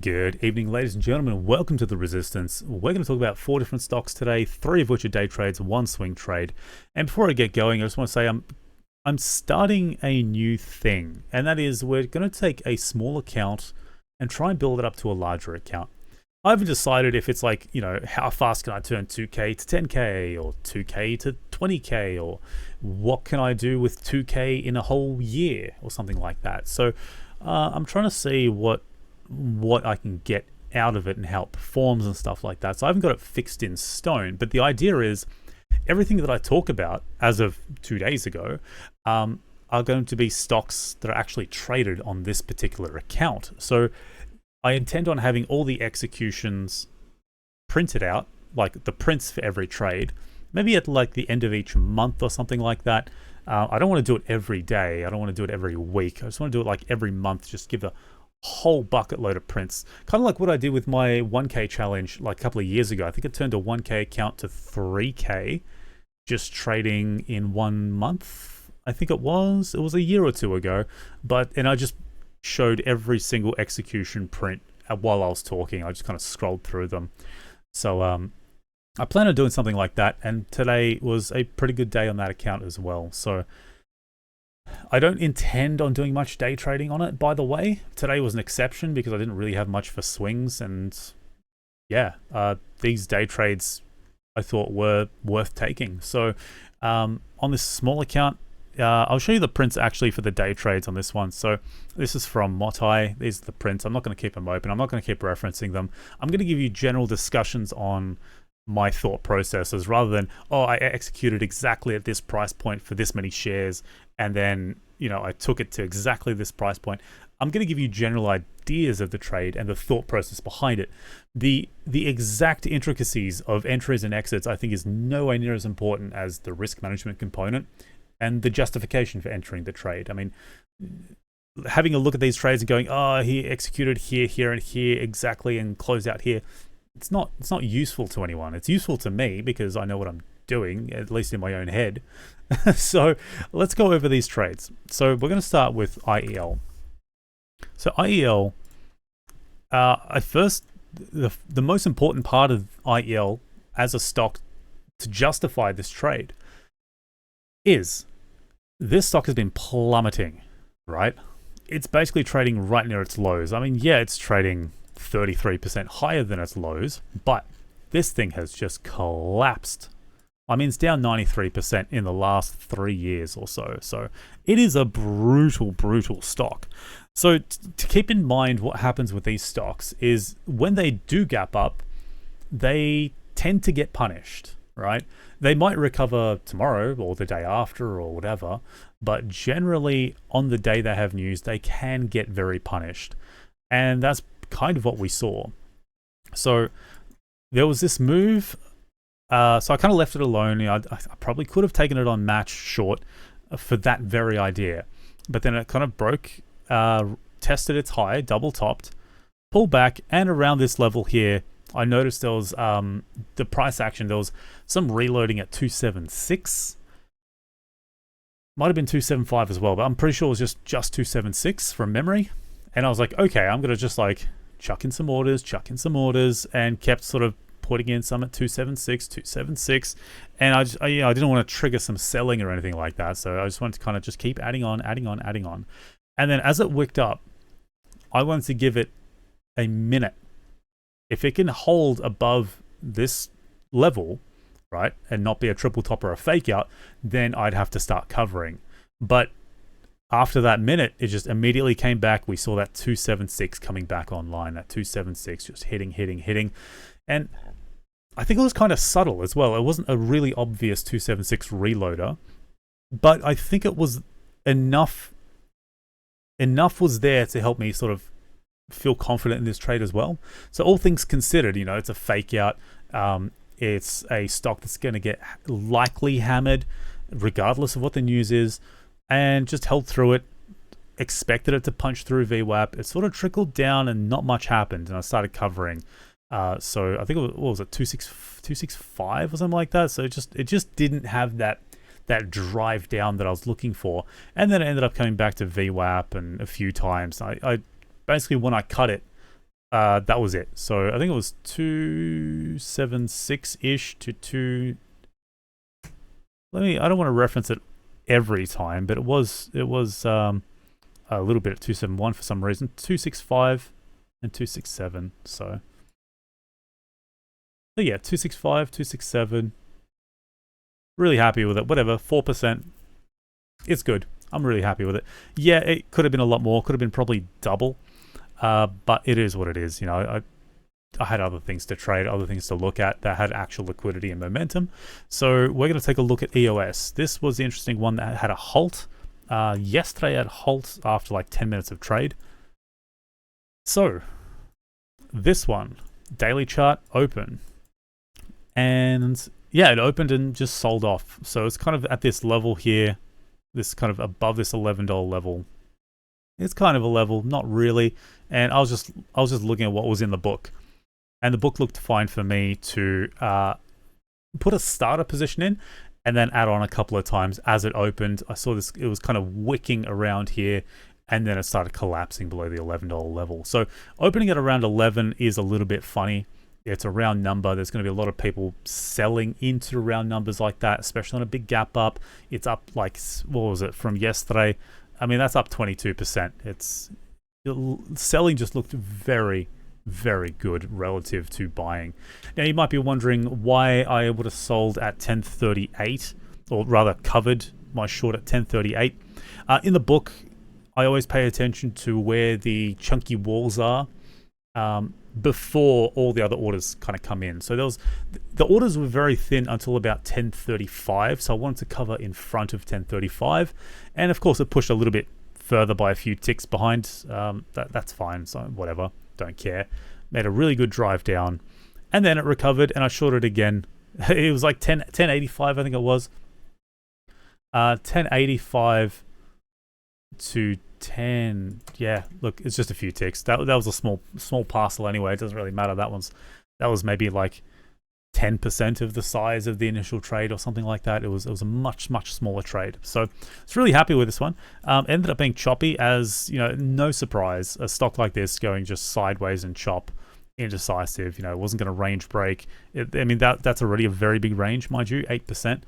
Good evening, ladies and gentlemen. Welcome to the Resistance. We're going to talk about 4 different stocks today, 3 of which are day trades, 1 swing trade. And before I get going, I just want to say I'm starting a new thing, and that is we're going to take a small account and try and build it up to a larger account. I haven't decided if it's like, how fast can I turn 2K to 10K or 2K to 20K, or what can I do with 2K in a whole year or something like that. So I'm trying to see what I can get out of it and how it performs and stuff like that. So I haven't got it fixed in stone, but the idea is everything that I talk about as of 2 days ago are going to be stocks that are actually traded on this particular account. So I intend on having all the executions printed out, like the prints for every trade, maybe at like the end of each month or something like that. I don't want to do it every day. I don't want to do it every week. I just want to do it like every month, just give a whole bucket load of prints, kind of like what I did with my 1K challenge like a couple of years ago. I think it turned a 1K account to 3K just trading in 1 month. I think it was a year or two ago, and I just showed every single execution print while I was talking. I just kind of scrolled through them. So I plan on doing something like that, and today was a pretty good day on that account as well. So I don't intend on doing much day trading on it, by the way. Today was an exception because I didn't really have much for swings, and yeah, these day trades I thought were worth taking. So on this small account, I'll show you the prints actually for the day trades on this one. So this is from Motai. These are the prints. I'm not going to keep them open. I'm not going to keep referencing them. I'm going to give you general discussions on my thought processes rather than, I executed exactly at this price point for this many shares, and then, I took it to exactly this price point. I'm going to give you general ideas of the trade and the thought process behind it. The exact intricacies of entries and exits, I think, is nowhere near as important as the risk management component and the justification for entering the trade. I mean, having a look at these trades and going, he executed here, here, and here exactly, and closed out here, it's not useful to anyone. It's useful to me because I know what I'm doing, at least in my own head. So let's go over these trades. So we're going to start with IEL. So IEL, the most important part of IEL as a stock to justify this trade is this stock has been plummeting, right? It's basically trading right near its lows. I mean, yeah, it's trading 33% higher than its lows, but this thing has just collapsed. I mean, it's down 93% in the last 3 years or so. So it is a brutal, brutal stock. So to keep in mind what happens with these stocks is when they do gap up, they tend to get punished, right? They might recover tomorrow or the day after or whatever, but generally on the day they have news, they can get very punished. And that's kind of what we saw. So there was this move. So I kind of left it alone. I probably could have taken it on match short for that very idea. But then it kind of broke, tested its high, double topped, pulled back, and around this level here, I noticed there was the price action. There was some reloading at 276. Might have been 275 as well, but I'm pretty sure it was just 276 from memory. And I was like, okay, I'm going to just like chuck in some orders, and kept sort of putting in some at 276, and I didn't want to trigger some selling or anything like that, so I just wanted to kind of just keep adding on, and then as it wicked up, I wanted to give it a minute. If it can hold above this level, right, and not be a triple top or a fake out, then I'd have to start covering. But after that minute, it just immediately came back. We saw that 276 coming back online, that 276 just hitting. And I think it was kind of subtle as well. It wasn't a really obvious 276 reloader, but I think it was enough was there to help me sort of feel confident in this trade as well. So all things considered, it's a fake out. It's a stock that's going to get likely hammered regardless of what the news is, and just held through it, expected it to punch through VWAP. It sort of trickled down and not much happened, and I started covering. So I think what was it, 265 or something like that. So it just didn't have that drive down that I was looking for, and then it ended up coming back to VWAP and a few times. I basically, when I cut it, That was it. So I think it was 276-ish to 2. I don't want to reference it every time, but it was a little bit at 271 for some reason. 265 and 267. So yeah, 265, 267. Really happy with it. Whatever, 4%. It's good. I'm really happy with it. Yeah, it could have been a lot more. Could have been probably double. But it is what it is. You know, I had other things to trade, other things to look at that had actual liquidity and momentum. So we're going to take a look at EOS. This was the interesting one that had a halt. Yesterday had a halt after like 10 minutes of trade. So this one, daily chart open. And yeah, it opened and just sold off. So it's kind of at this level here, this kind of above this $11 level. It's kind of a level, not really. And I was just looking at what was in the book. And the book looked fine for me to put a starter position in and then add on a couple of times as it opened. I saw this, it was kind of wicking around here and then it started collapsing below the $11 level. So opening at around 11 is a little bit funny. It's a round number. There's going to be a lot of people selling into round numbers like that, especially on a big gap up. It's up like, what was it, from yesterday? I mean, that's up 22%. Selling just looked very, very good relative to buying. Now, you might be wondering why I would have sold at 1038, or rather covered my short at 1038. In the book, I always pay attention to where the chunky walls are before all the other orders kind of come in. So the orders were very thin until about 1035. So I wanted to cover in front of 1035. And of course, it pushed a little bit further by a few ticks behind. That's fine. So whatever. Don't care. Made a really good drive down. And then it recovered and I shorted again. It was like 1085, I think it was. 1085 to 10. Yeah, look, it's just a few ticks. That was a small parcel anyway. It doesn't really matter. That was maybe like 10% of the size of the initial trade or something like that. It was a much smaller trade. So I was really happy with this one. Ended up being choppy, as you know, no surprise. A stock like this going just sideways and chop, indecisive. You know, it wasn't going to range break. I mean, that's already a very big range, mind you, 8%.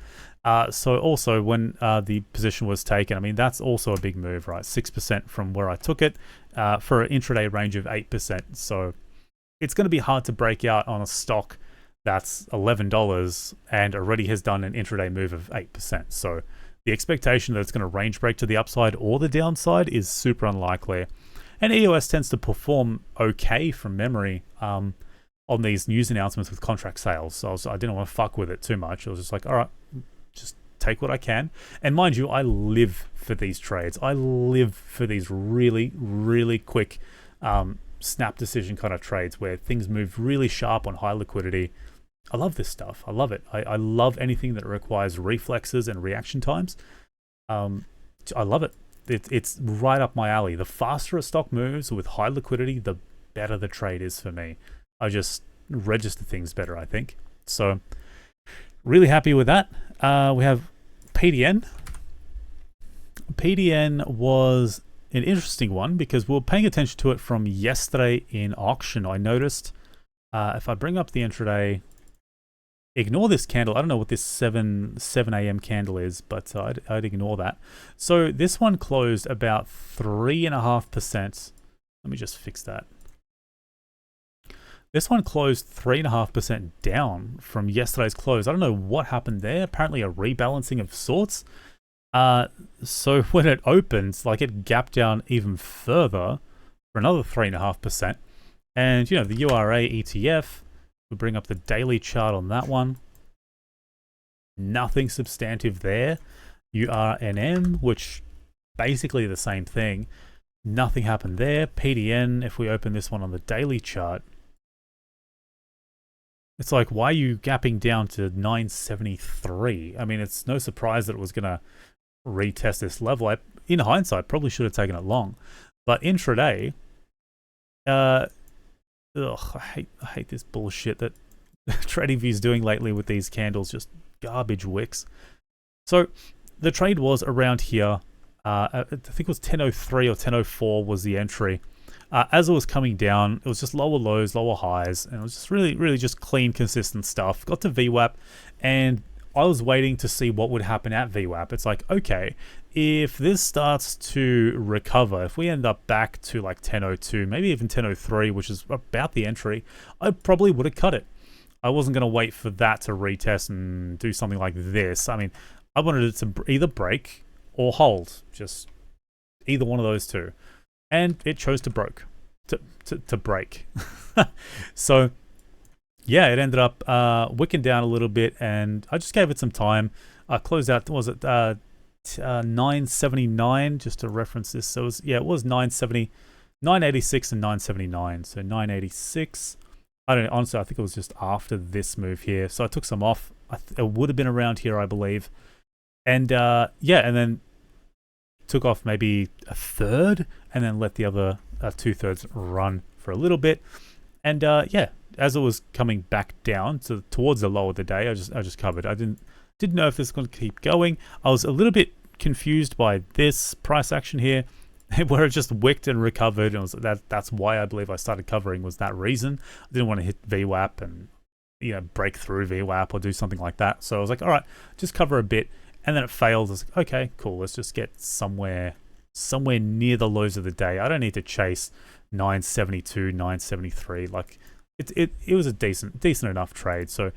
So also when the position was taken, I mean, that's also a big move, right? 6% from where I took it for an intraday range of 8%. So it's going to be hard to break out on a stock that's $11 and already has done an intraday move of 8%. So the expectation that it's going to range break to the upside or the downside is super unlikely. And EOS tends to perform okay from memory on these news announcements with contract sales. So I didn't want to fuck with it too much. I was just like, all right, just take what I can. And mind you, I live for these trades. I live for these really, really quick snap decision kind of trades where things move really sharp on high liquidity. I love this stuff. I love it. I love anything that requires reflexes and reaction times. I love it. It's right up my alley. The faster a stock moves with high liquidity, the better the trade is for me. I just register things better, I think. So really happy with that. We have PDN. PDN was an interesting one because we were paying attention to it from yesterday in auction. I noticed if I bring up the intraday, ignore this candle. I don't know what this 7 a.m. candle is, but I'd ignore that. So this one closed about 3.5%. Let me just fix that. This one closed 3.5% down from yesterday's close. I don't know what happened there. Apparently a rebalancing of sorts. So when it opens, like, it gapped down even further for another 3.5%. And, you know, the URA ETF, we'll bring up the daily chart on that one. Nothing substantive there. URNM, which basically the same thing. Nothing happened there. PDN, if we open this one on the daily chart, it's like, why are you gapping down to 973? I mean, it's no surprise that it was going to retest this level. In hindsight, probably should have taken it long. But intraday, I hate this bullshit that TradingView is doing lately with these candles, just garbage wicks. So the trade was around here. I think it was 1003 or 1004 was the entry. As it was coming down, it was just lower lows, lower highs, and it was just really just clean, consistent stuff. Got to VWAP, and I was waiting to see what would happen at VWAP. It's like, okay, if this starts to recover, if we end up back to like 10.02, maybe even 10.03, which is about the entry, I probably would have cut it. I wasn't going to wait for that to retest and do something like this. I mean, I wanted it to either break or hold, just either one of those two. And it chose to break. So yeah, it ended up wicking down a little bit, and I just gave it some time. I closed out, was it 979, just to reference this. So it was 970, 986 and 979. So 986. I don't know, honestly, I think it was just after this move here. So I took some off. It would have been around here, I believe. And yeah, and then took off maybe a third, and then let the other 2/3 run for a little bit. And yeah, as it was coming back down towards the low of the day, I just covered. I didn't know if this was going to keep going. I was a little bit confused by this price action here, where it just wicked and recovered, and that's why I believe I started covering, was that reason. I didn't want to hit VWAP and break through VWAP or do something like that. So I was like, all right, just cover a bit, and then it failed. I was like, okay, cool. Let's just get somewhere near the lows of the day. I don't need to chase 972, 973. Like it was a decent enough trade. So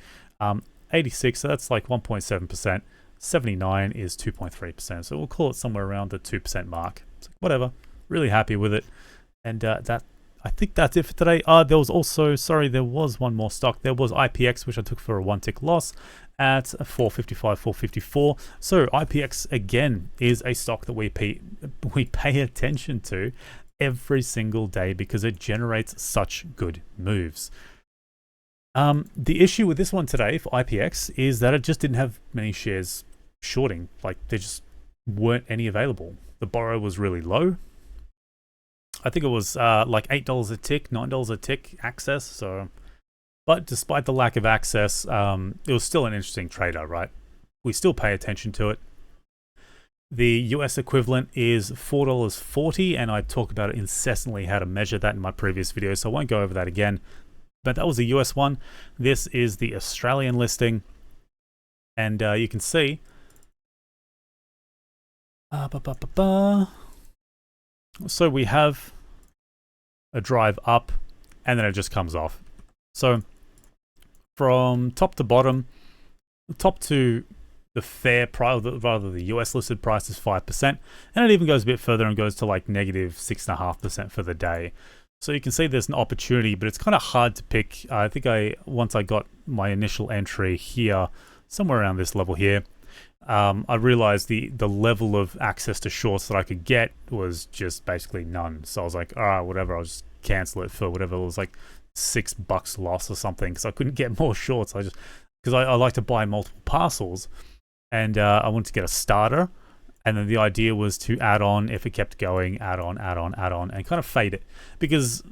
86, so that's like 1.7%. 79 is 2.3%. So we'll call it somewhere around the 2% mark. It's like, whatever. Really happy with it. And I think that's it for today. There was also, sorry, there was one more stock. There was IPX, which I took for a 1-tick loss at 455, 454. So IPX again is a stock that we pay attention to every single day because it generates such good moves. The issue with this one today for IPX is that it just didn't have many shares shorting. Like, there just weren't any available. The borrow was really low. I think it was like $8 a tick, $9 a tick access. So, but despite the lack of access, it was still an interesting trader, right? We still pay attention to it. The US equivalent is $4.40, and I talk about it incessantly, how to measure that in my previous video, so I won't go over that again. But that was the US one. This is the Australian listing, and you can see so we have a drive up, and then it just comes off. So from top to bottom, top to the fair price, rather the US listed price, is 5%, and it even goes a bit further and goes to like negative 6.5% for the day. So you can see there's an opportunity, but it's kind of hard to pick. I think once I got my initial entry here, somewhere around this level here, I realized the level of access to shorts that I could get was just basically none. So I was like, all right, whatever, I'll just cancel it for whatever. It was like $6 loss or something, because I couldn't get more shorts. Because I like to buy multiple parcels, and I wanted to get a starter. And then the idea was to add on, if it kept going, add on, and kind of fade it. Because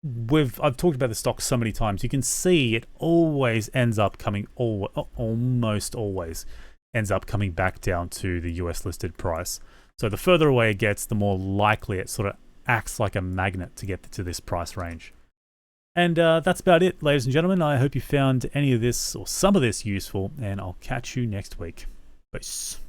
I've talked about the stock so many times, you can see it always ends up coming, almost always ends up coming back down to the US listed price. So the further away it gets, the more likely it sort of acts like a magnet to get to this price range. And that's about it, ladies and gentlemen. I hope you found any of this or some of this useful, and I'll catch you next week. Peace.